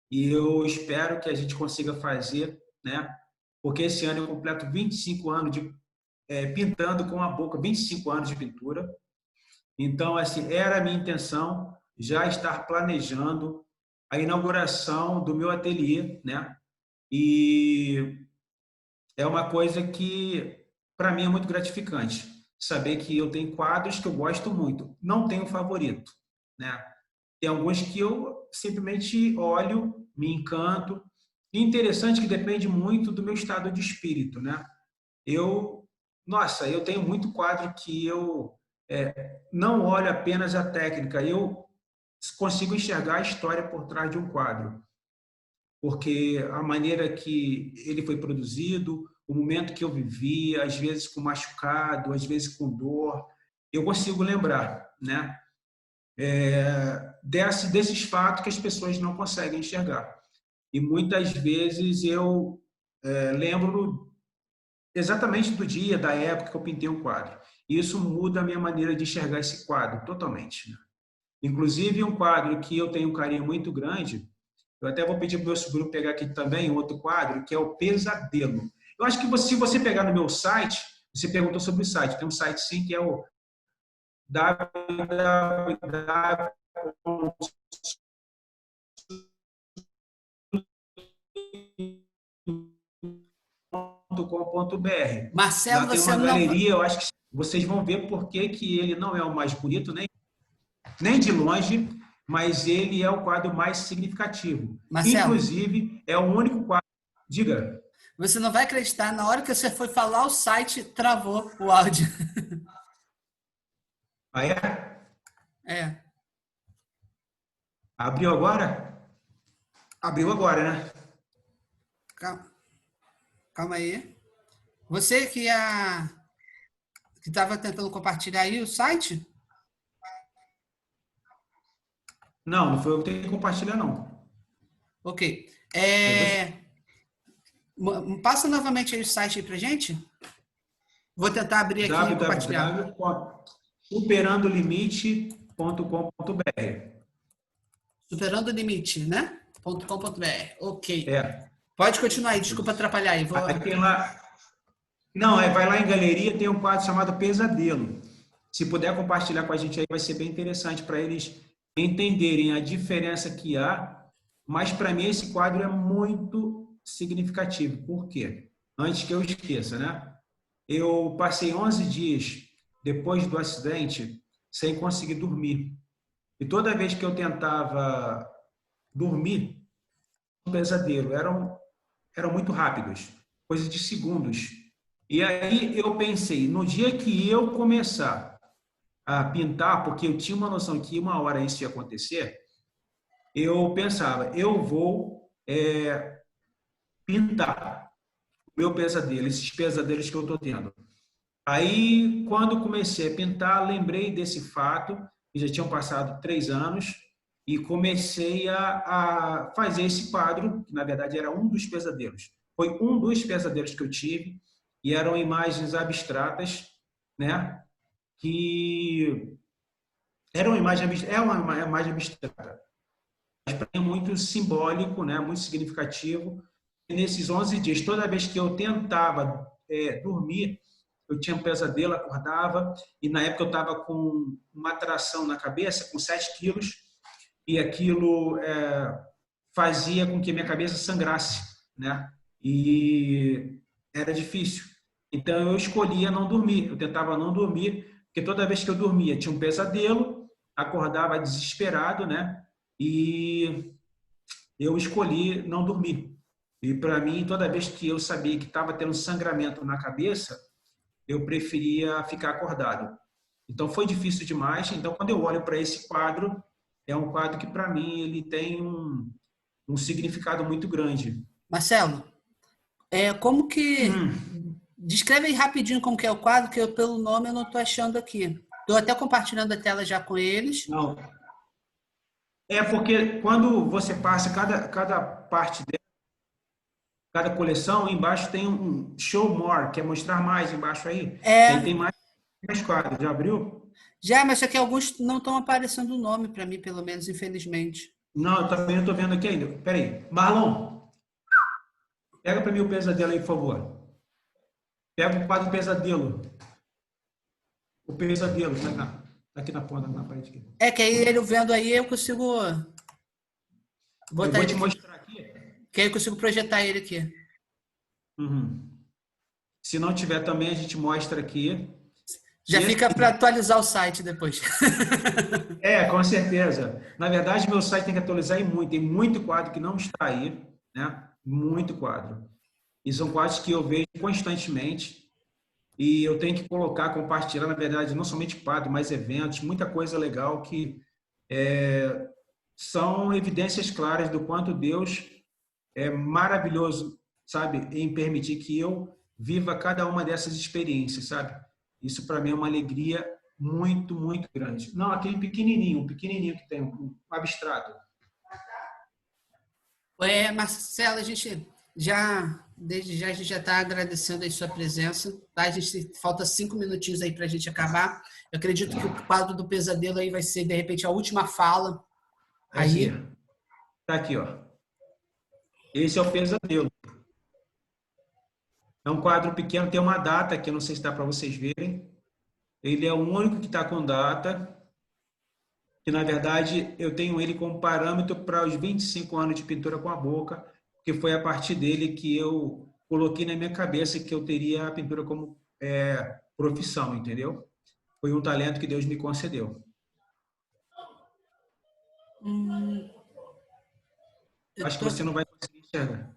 e eu espero que a gente consiga fazer, né? Porque esse ano eu completo 25 anos pintando com a boca, 25 anos de pintura. Então, assim, era a minha intenção já estar planejando a inauguração do meu ateliê, né? E é uma coisa que, para mim, é muito gratificante. Saber que eu tenho quadros que eu gosto muito. Não tenho favorito, né? Tem alguns que eu simplesmente olho, me encanto. E interessante que depende muito do meu estado de espírito, né? Eu tenho muito quadro que eu não olho apenas a técnica, eu consigo enxergar a história por trás de um quadro. Porque a maneira que ele foi produzido, o momento que eu vivia, às vezes com machucado, às vezes com dor, eu consigo lembrar, né? Desses fatos que as pessoas não conseguem enxergar. E muitas vezes eu lembro exatamente do dia, da época que eu pintei o quadro. E isso muda a minha maneira de enxergar esse quadro totalmente, né? Inclusive, um quadro que eu tenho um carinho muito grande, eu até vou pedir para o meu sobrinho pegar aqui também outro quadro, que é o Pesadelo. Eu acho que se você pegar no meu site, você perguntou sobre o site, tem um site sim que é o www.com.br. Marcelo, Lá tem você uma não. galeria, eu acho que vocês vão ver por que ele não é o mais bonito, nem de longe, mas ele é o quadro mais significativo. Marcelo, Inclusive, é o único quadro. Diga. você não vai acreditar, na hora que você foi falar o site, travou o áudio. Ah, é? É. Abriu agora? Abriu agora, né? Calma aí. Você que estava tentando compartilhar aí o site? Não foi eu que tenho que compartilhar, não. Ok. É Passa novamente aí o site aí pra gente. Vou tentar abrir aqui e compartilhar. www.superandolimite.com.br. Superando o limite, né? .com.br. Ok. É. Pode continuar aí, desculpa atrapalhar aí. Aí tem lá. Não, vai lá em galeria, tem um quadro chamado Pesadelo. Se puder compartilhar com a gente aí, vai ser bem interessante para eles entenderem a diferença que há. Mas para mim esse quadro é muito significativo. Por quê? Antes que eu esqueça, né? Eu passei 11 dias depois do acidente sem conseguir dormir. E toda vez que eu tentava dormir, um pesadelo. Eram muito rápidos, coisas de segundos. E aí eu pensei, no dia que eu começar a pintar, porque eu tinha uma noção que uma hora isso ia acontecer, eu pensava, eu vou pintar o meu pesadelo, esses pesadelos que eu estou tendo. Aí, quando comecei a pintar, lembrei desse fato, que já tinham passado 3 anos, e comecei a fazer esse quadro, que na verdade era um dos pesadelos. Foi um dos pesadelos que eu tive, e eram imagens abstratas, né? Que era uma imagem, é uma imagem abstrata, mas para mim é muito simbólico, né? Muito significativo. E nesses 11 dias, toda vez que eu tentava dormir, eu tinha um pesadelo, acordava, e na época eu estava com uma tração na cabeça, com 7 quilos, e aquilo fazia com que minha cabeça sangrasse, né? E era difícil. Então eu escolhia não dormir, eu tentava não dormir, porque toda vez que eu dormia tinha um pesadelo, acordava desesperado, né? E eu escolhi não dormir. E para mim, toda vez que eu sabia que estava tendo sangramento na cabeça, eu preferia ficar acordado. Então foi difícil demais. Então quando eu olho para esse quadro, é um quadro que para mim ele tem um significado muito grande. Marcelo, como que... Descreve aí rapidinho como que é o quadro, que eu, pelo nome eu não estou achando aqui. Estou até compartilhando a tela já com eles. Não. É porque quando você passa cada parte dela, cada coleção, embaixo tem um show more, que é mostrar mais embaixo aí. Aí tem mais quadros. Já abriu? Já, mas aqui alguns não estão aparecendo o nome para mim, pelo menos, infelizmente. Não, eu também não estou vendo aqui ainda. Peraí. Marlon, pega para mim o pesadelo aí, por favor. Pega o quadro pesadelo. O pesadelo, tá aqui na ponta, na parede. Aqui. Que aí ele vendo aí, eu consigo botar eu vou te mostrar aqui. Que aí eu consigo projetar ele aqui. Uhum. Se não tiver também, a gente mostra aqui. Já fica para atualizar o site depois. Com certeza. Na verdade, meu site tem que atualizar e muito. Tem muito quadro que não está aí, né? Muito quadro. E são quadros que eu vejo constantemente e eu tenho que colocar, compartilhar, na verdade, não somente quadro, mas eventos, muita coisa legal que são evidências claras do quanto Deus é maravilhoso, sabe? Em permitir que eu viva cada uma dessas experiências, sabe? Isso para mim é uma alegria muito, muito grande. Não, aquele pequenininho que tem, um abstrato. Marcelo, a gente Desde já, a gente já está agradecendo aí sua presença. Tá? Falta 5 minutinhos aí para a gente acabar. Eu acredito que o quadro do pesadelo aí vai ser, de repente, a última fala. Aí. Tá aqui, ó. Esse é o pesadelo. É um quadro pequeno, tem uma data aqui, não sei se dá para vocês verem. Ele é o único que está com data, que na verdade eu tenho ele como parâmetro para os 25 anos de pintura com a boca, porque foi a partir dele que eu coloquei na minha cabeça que eu teria a pintura como profissão, entendeu? Foi um talento que Deus me concedeu. Acho que você não vai conseguir enxergar.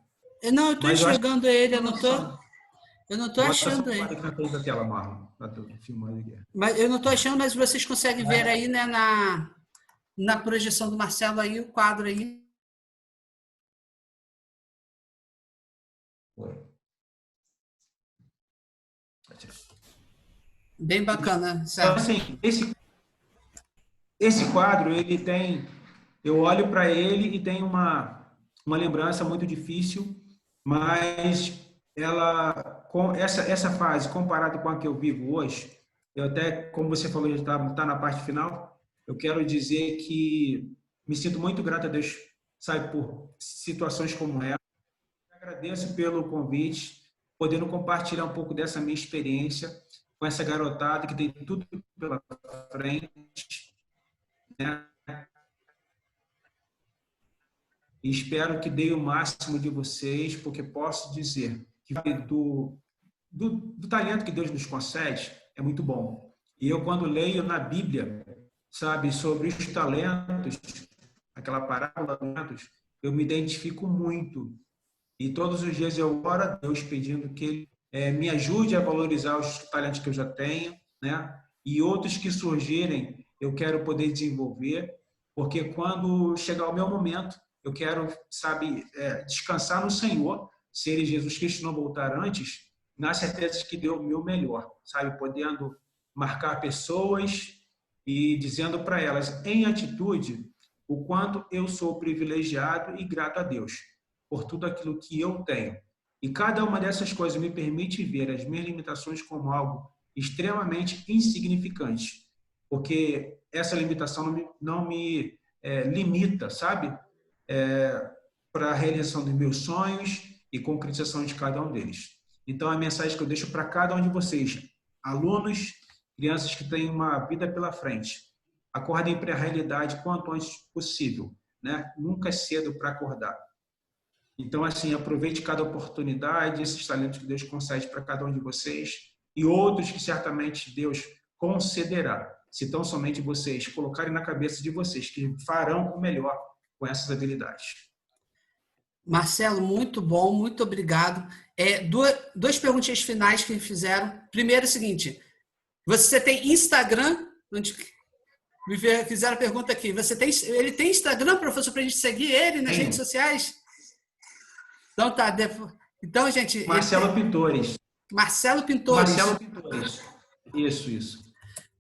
Não, eu estou enxergando ele, eu não estou achando ele. Bota na frente da tela, Marlon. Mas eu não estou achando, mas vocês conseguem ver aí, né, na projeção do Marcelo aí, o quadro aí. Bem bacana, certo? Então, assim, esse quadro, ele tem... Eu olho para ele e tem uma lembrança muito difícil, mas essa fase, comparado com a que eu vivo hoje, eu até, como você falou, já está na parte final, eu quero dizer que me sinto muito grato a Deus, sabe, por situações como essa. Agradeço pelo convite, podendo compartilhar um pouco dessa minha experiência com essa garotada que tem tudo pela frente, né? E espero que dê o máximo de vocês, porque posso dizer que do talento que Deus nos concede é muito bom. E eu, quando leio na Bíblia, sabe, sobre os talentos, aquela parábola dos talentos, eu me identifico muito. E todos os dias eu oro a Deus pedindo que Ele me ajude a valorizar os talentos que eu já tenho, né? E outros que surgirem, eu quero poder desenvolver, porque quando chegar o meu momento, eu quero, sabe, descansar no Senhor, se Ele, Jesus Cristo, não voltar antes, na certeza de que deu o meu melhor, sabe, podendo marcar pessoas e dizendo para elas, em atitude, o quanto eu sou privilegiado e grato a Deus por tudo aquilo que eu tenho. E cada uma dessas coisas me permite ver as minhas limitações como algo extremamente insignificante, porque essa limitação não me limita, sabe? Para a realização dos meus sonhos e concretização de cada um deles. Então, a mensagem que eu deixo para cada um de vocês, alunos, crianças que têm uma vida pela frente, acordem para a realidade quanto antes possível, né? Nunca é cedo para acordar. Então, assim, aproveite cada oportunidade, esses talentos que Deus concede para cada um de vocês e outros que certamente Deus concederá, se tão somente vocês colocarem na cabeça de vocês que farão o melhor com essas habilidades. Marcelo, muito bom, muito obrigado. Duas perguntinhas finais que me fizeram. Primeiro é o seguinte, você tem Instagram? Me fizeram a pergunta aqui. Ele tem Instagram, professor, para a gente seguir ele nas redes sociais? Então tá. Então, gente... Marcelo Pintores. Marcelo Pintores. Marcelo Pintores. Isso.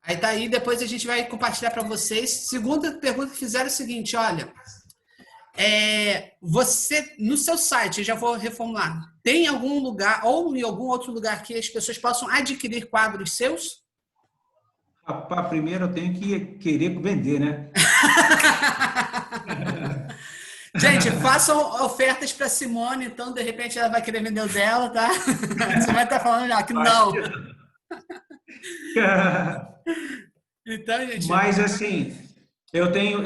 Aí tá aí, depois a gente vai compartilhar para vocês. Segunda pergunta que fizeram é o seguinte, olha... você, no seu site, eu já vou reformular, tem algum lugar, ou em algum outro lugar que as pessoas possam adquirir quadros seus? Rapaz, primeiro eu tenho que querer vender, né? Gente, façam ofertas para Simone, então de repente ela vai querer vender o dela, tá? Você vai estar falando já que não. Então, gente... Mas assim, eu tenho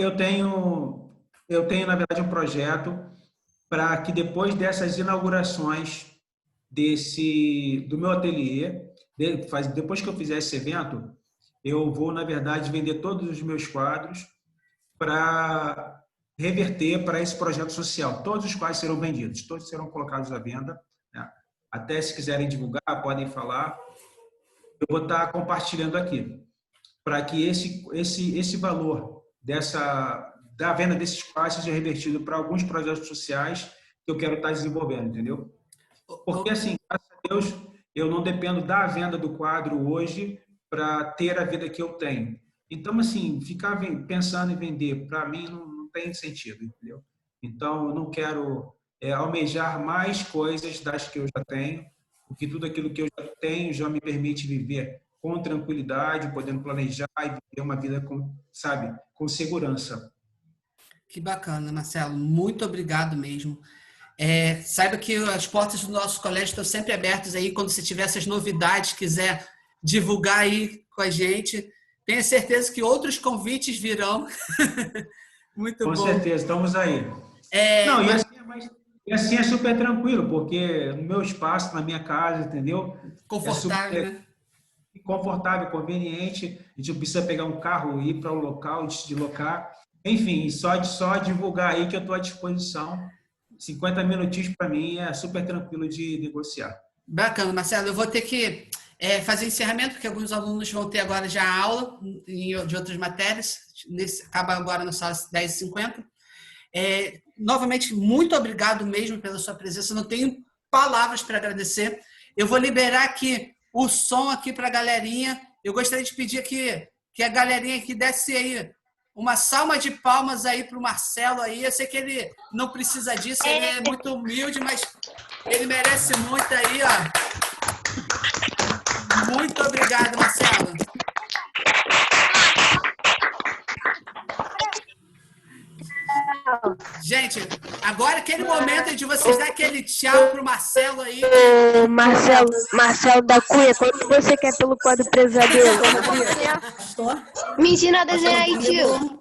na verdade um projeto para que depois dessas inaugurações do meu ateliê, depois que eu fizer esse evento, eu vou, na verdade, vender todos os meus quadros para reverter para esse projeto social. Todos os quadros serão vendidos, todos serão colocados à venda, né? Até se quiserem divulgar, podem falar. Eu vou estar compartilhando aqui, para que esse valor da venda desses quadros seja revertido para alguns projetos sociais que eu quero estar desenvolvendo, entendeu? Porque, assim, graças a Deus, eu não dependo da venda do quadro hoje para ter a vida que eu tenho. Então, assim, ficar pensando em vender, para mim, não tem sentido, entendeu? Então, eu não quero almejar mais coisas das que eu já tenho, porque tudo aquilo que eu já tenho já me permite viver com tranquilidade, podendo planejar e viver uma vida com, sabe, com segurança. Que bacana, Marcelo. Muito obrigado mesmo. Saiba que as portas do nosso colégio estão sempre abertas aí. Quando você tiver essas novidades, quiser divulgar aí com a gente, tenha certeza que outros convites virão. Muito bom. Com certeza, estamos aí. Não, e assim é super tranquilo, porque no meu espaço, na minha casa, entendeu? Confortável, né? Confortável, conveniente. A gente não precisa pegar um carro e ir para o local, deslocar. Enfim, só divulgar aí que eu estou à disposição. 50 minutinhos para mim é super tranquilo de negociar. Bacana, Marcelo. Eu vou ter que fazer encerramento, porque alguns alunos vão ter agora já aula de outras matérias. Acaba agora no sala 10h50. Novamente, muito obrigado mesmo pela sua presença. Não tenho palavras para agradecer. Eu vou liberar aqui o som aqui para a galerinha. Eu gostaria de pedir que a galerinha aqui desse aí uma salva de palmas aí para o Marcelo aí. Eu sei que ele não precisa disso, ele é muito humilde, mas ele merece muito aí, ó. Muito obrigado, Marcelo. Gente, agora é aquele momento de vocês dar aquele tchau pro Marcelo aí. Marcelo da Cunha, quanto você quer pelo quadro Pesadelo? Me ensina a desenhar aí, tio.